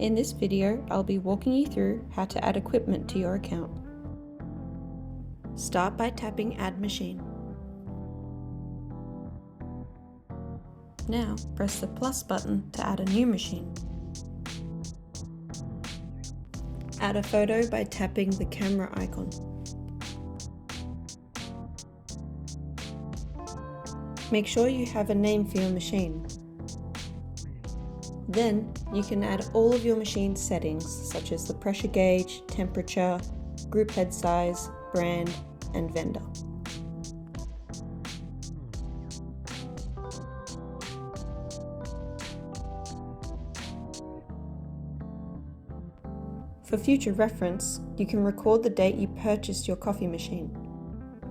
In this video, I'll be walking you through how to add equipment to your account. Start by tapping Add Machine. Now, press the plus button to add a new machine. Add a photo by tapping the camera icon. Make sure you have a name for your machine. Then, you can add all of your machine's settings, such as the pressure gauge, temperature, group head size, brand, and vendor. For future reference, you can record the date you purchased your coffee machine.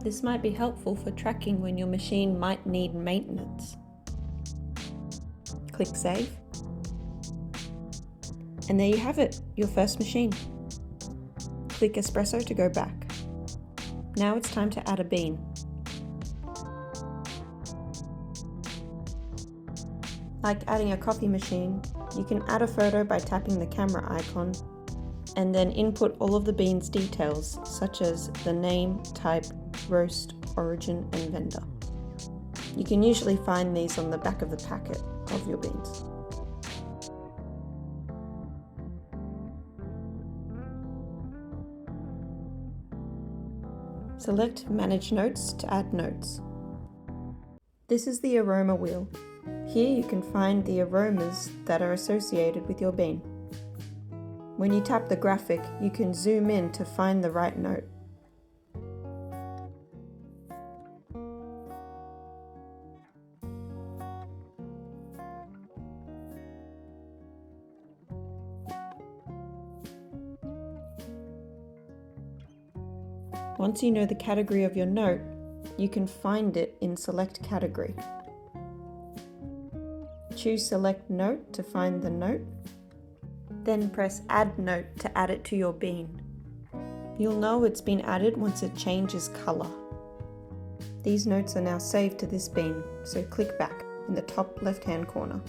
This might be helpful for tracking when your machine might need maintenance. Click Save. And there you have it, your first machine. Click Espresso to go back. Now it's time to add a bean. Like adding a coffee machine, you can add a photo by tapping the camera icon and then input all of the bean's details, such as the name, type, roast, origin, and vendor. You can usually find these on the back of the packet of your beans. Select Manage Notes to add notes. This is the aroma wheel. Here you can find the aromas that are associated with your bean. When you tap the graphic, you can zoom in to find the right note. Once you know the category of your note, you can find it in Select Category. Choose Select Note to find the note, then press Add Note to add it to your bean. You'll know it's been added once it changes color. These notes are now saved to this bean, so click back in the top left-hand corner.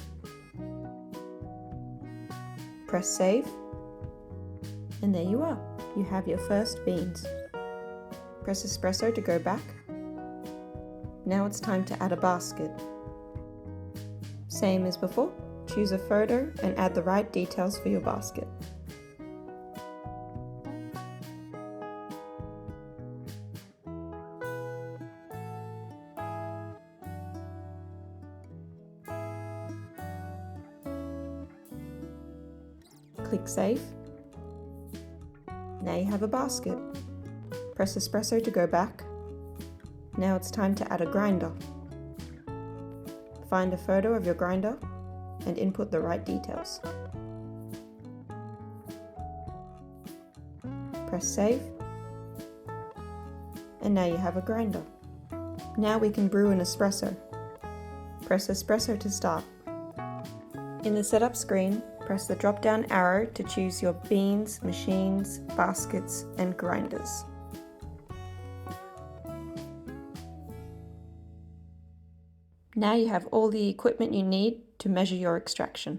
Press Save, and there you are. You have your first beans. Press Espresso to go back. Now it's time to add a basket. Same as before, choose a photo and add the right details for your basket. Click Save. Now you have a basket. Press Espresso to go back. Now it's time to add a grinder. Find a photo of your grinder and input the right details. Press Save. And now you have a grinder. Now we can brew an espresso. Press Espresso to start. In the setup screen, press the drop-down arrow to choose your beans, machines, baskets, and grinders. Now you have all the equipment you need to measure your extraction.